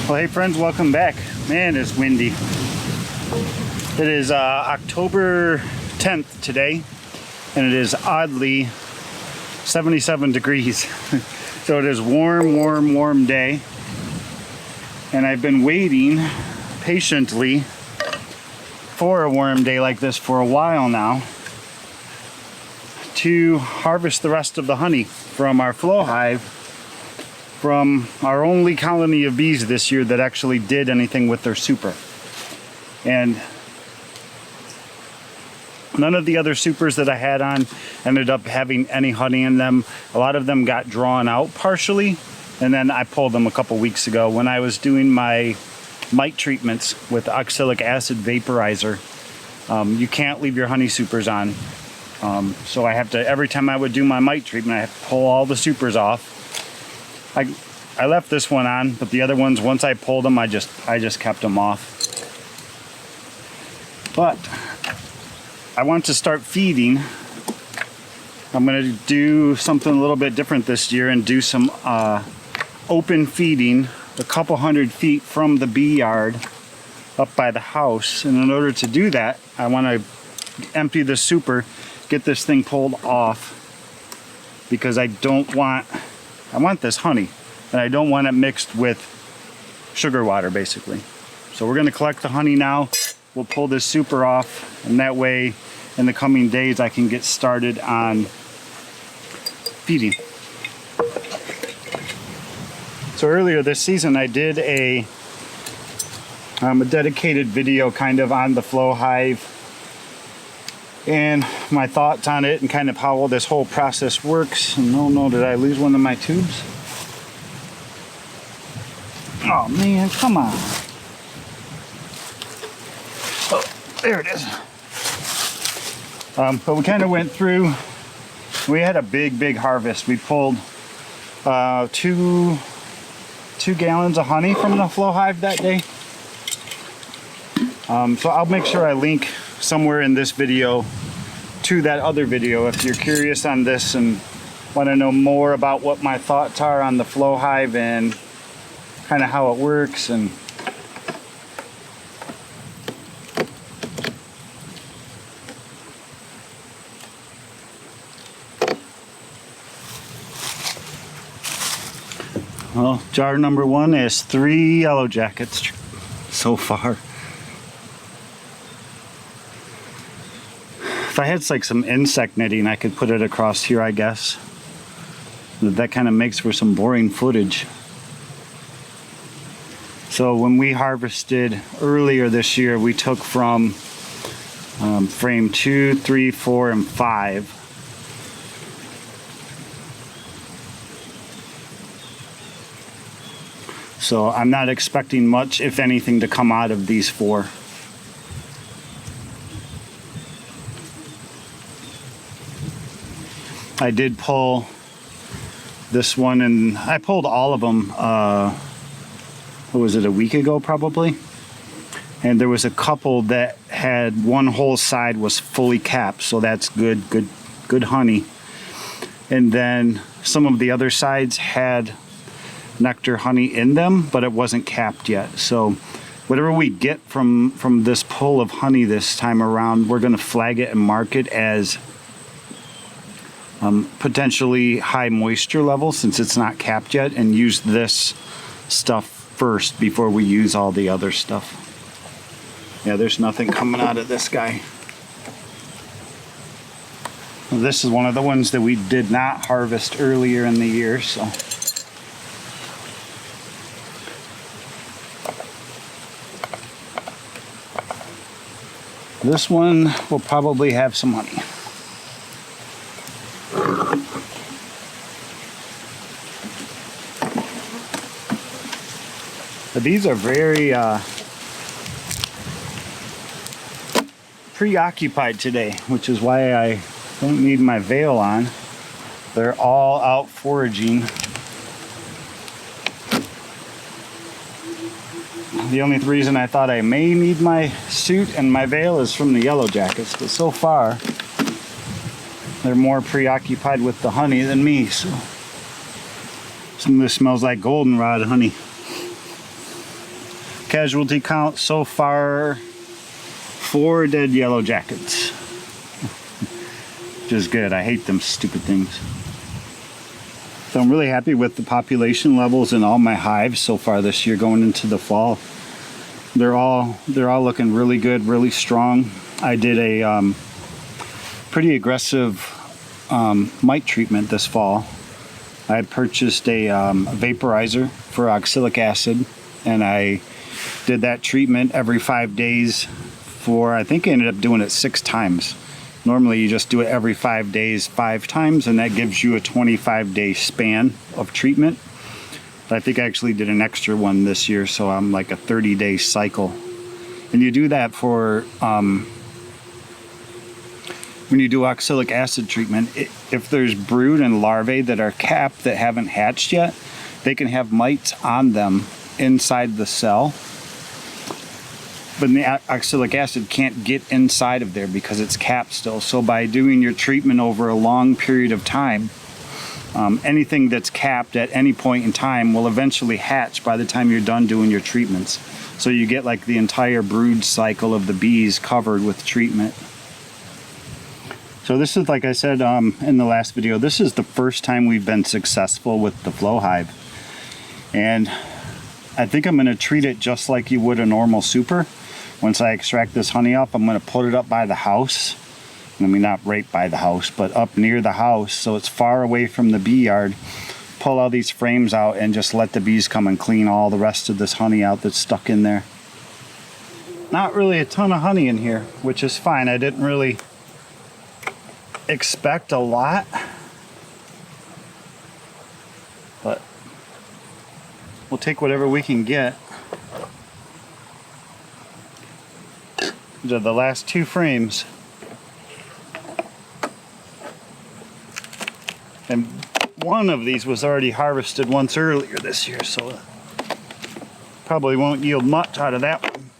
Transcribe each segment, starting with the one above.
Well, hey friends, welcome back. Man, it's windy. It is October 10th today, and it is oddly 77 degrees. So it is warm day. And I've been waiting patiently for a warm day like this for a while now to harvest the rest of the honey from our Flowhive, from our only colony of bees this year that actually did anything with their super. And none of the other supers that I had on ended up having any honey in them. A lot of them got drawn out partially, and then I pulled them a couple weeks ago when I was doing my mite treatments with oxalic acid vaporizer. You can't leave your honey supers on. So I have to, every time I would do my mite treatment, I have to pull all the supers off. I left this one on, but the other ones, once I pulled them, I just kept them off. But I want to start feeding. I'm going to do something a little bit different this year and do some open feeding a couple 100 feet from the bee yard up by the house. And in order to do that, I want to empty the super, get this thing pulled off, because I want this honey, and I don't want it mixed with sugar water, basically. So we're going to collect the honey now. We'll pull this super off, and that way in the coming days I can get started on feeding. So earlier this season I did a dedicated video kind of on the Flowhive and my thoughts on it and kind of how all this whole process works. And no, did I lose one of my tubes? Oh man, come on. Oh, there it is. But we kind of went through, we had a big harvest. We pulled 2 gallons of honey from the Flowhive that day. So I'll make sure I link somewhere in this video to that other video if you're curious on this and want to know more about what my thoughts are on the Flowhive and kind of how it works. And well, jar number 1 is 3 yellow jackets so far. If I had like some insect netting, I could put it across here, I guess. That kind of makes for some boring footage. So when we harvested earlier this year, we took from frame 2, 3, 4, and 5. So I'm not expecting much, if anything, to come out of these 4. I did pull this one, and I pulled all of them, what was it, a week ago probably? And there was a couple that had one whole side was fully capped, so that's good honey. And then some of the other sides had nectar honey in them, but it wasn't capped yet. So whatever we get from this pull of honey this time around, we're going to flag it and mark it as potentially high moisture level, since it's not capped yet, and use this stuff first before we use all the other stuff. Yeah, there's nothing coming out of this guy. Well, this is one of the ones that we did not harvest earlier in the year, so. This one will probably have some honey. But these are very preoccupied today, which is why I don't need my veil on. They're all out foraging. The only reason I thought I may need my suit and my veil is from the yellow jackets, but so far they're more preoccupied with the honey than me. So some of this smells like goldenrod honey. Casualty count so far, 4 dead yellow jackets. Which is good. I hate them stupid things. So I'm really happy with the population levels in all my hives so far this year going into the fall. They're all looking really good, really strong. I did a pretty aggressive mite treatment this fall. I purchased a vaporizer for oxalic acid, and I did that treatment every 5 days for, I think I ended up doing it 6 times. Normally you just do it every 5 days 5 times, and that gives you a 25-day span of treatment. But I think I actually did an extra one this year, so I'm like a 30-day cycle. And you do that for when you do oxalic acid treatment. If there's brood and larvae that are capped that haven't hatched yet, they can have mites on them inside the cell. But the oxalic acid can't get inside of there because it's capped still. So by doing your treatment over a long period of time, anything that's capped at any point in time will eventually hatch by the time you're done doing your treatments. So you get like the entire brood cycle of the bees covered with treatment. So this is, like I said in the last video, this is the first time we've been successful with the Flowhive. And I think I'm going to treat it just like you would a normal super. Once I extract this honey off, I'm going to put it up by the house. I mean, not right by the house, but up near the house, so it's far away from the bee yard. Pull all these frames out and just let the bees come and clean all the rest of this honey out that's stuck in there. Not really a ton of honey in here, which is fine. I didn't really expect a lot, but we'll take whatever we can get. These are the last 2 frames, and one of these was already harvested once earlier this year, so probably won't yield much out of that one.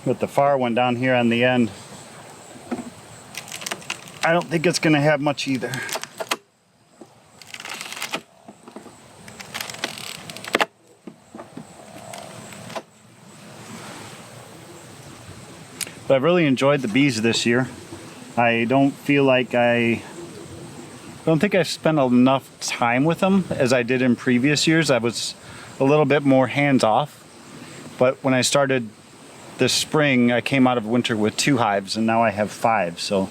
But the far one down here on the end, I don't think it's going to have much either. But I've really enjoyed the bees this year. I don't feel like I don't think I've spent enough time with them as I did in previous years. I was a little bit more hands-off. But when I started this spring, I came out of winter with 2 hives, and now I have 5. So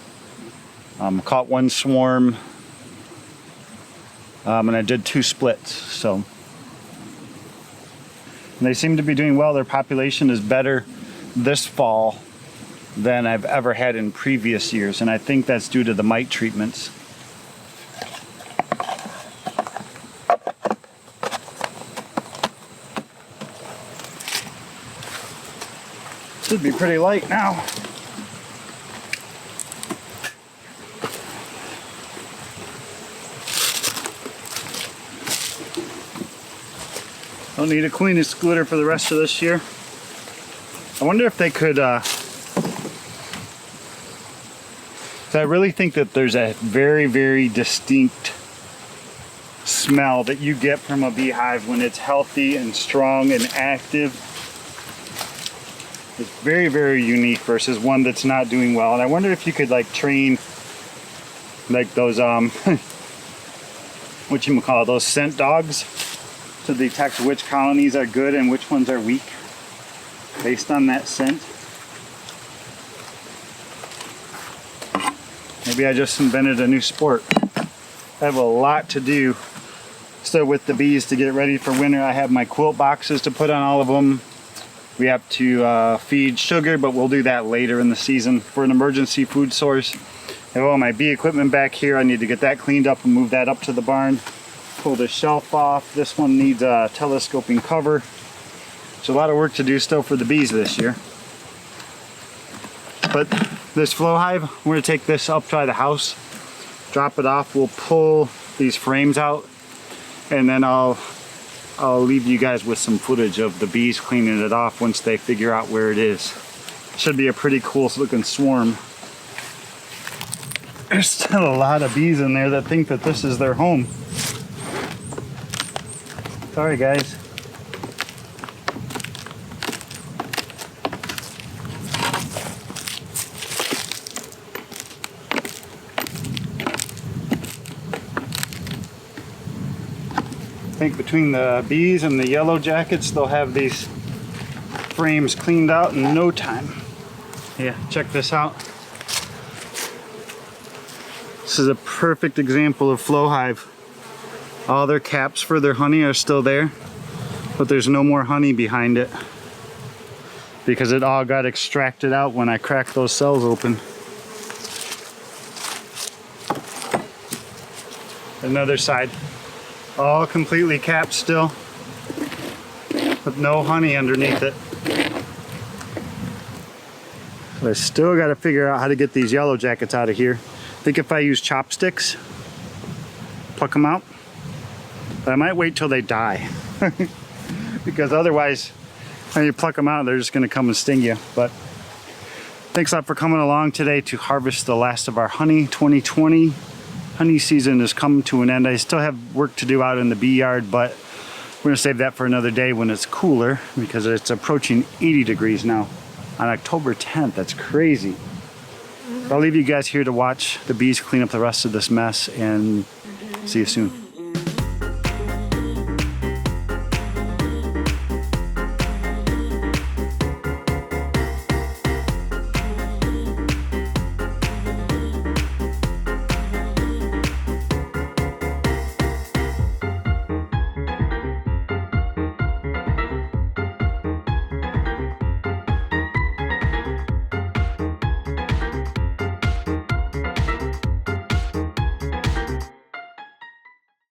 caught 1 swarm, and I did 2 splits. So, and they seem to be doing well. Their population is better this fall than I've ever had in previous years, and I think that's due to the mite treatments. Should be pretty light now. Don't need a queen excluder for the rest of this year. I wonder if they could I really think that there's a very, very distinct smell that you get from a beehive when it's healthy and strong and active. It's very, very unique versus one that's not doing well. And I wonder if you could like train like those whatchamacallit, those scent dogs to detect which colonies are good and which ones are weak based on that scent. Maybe I just invented a new sport. I have a lot to do still with the bees to get ready for winter. I have my quilt boxes to put on all of them. We have to feed sugar, but we'll do that later in the season for an emergency food source. I have all my bee equipment back here. I need to get that cleaned up and move that up to the barn. Pull this shelf off. This one needs a telescoping cover. There's a lot of work to do still for the bees this year. But this Flowhive, we're going to take this up by the house, drop it off. We'll pull these frames out, and then I'll leave you guys with some footage of the bees cleaning it off once they figure out where it is. Should be a pretty cool looking swarm. There's still a lot of bees in there that think that this is their home. Sorry, guys. I think between the bees and the yellow jackets, they'll have these frames cleaned out in no time. Yeah, check this out. This is a perfect example of Flowhive. All their caps for their honey are still there, but there's no more honey behind it because it all got extracted out when I cracked those cells open. Another side. All completely capped still, with no honey underneath it. But I still got to figure out how to get these yellow jackets out of here. I think if I use chopsticks, pluck them out. But I might wait till they die. Because otherwise, when you pluck them out, they're just going to come and sting you. But thanks a lot for coming along today to harvest the last of our honey. 2020 honey season has come to an end. I still have work to do out in the bee yard, but we're going to save that for another day when it's cooler, because it's approaching 80 degrees now on October 10th. That's crazy. I'll leave you guys here to watch the bees clean up the rest of this mess, and see you soon.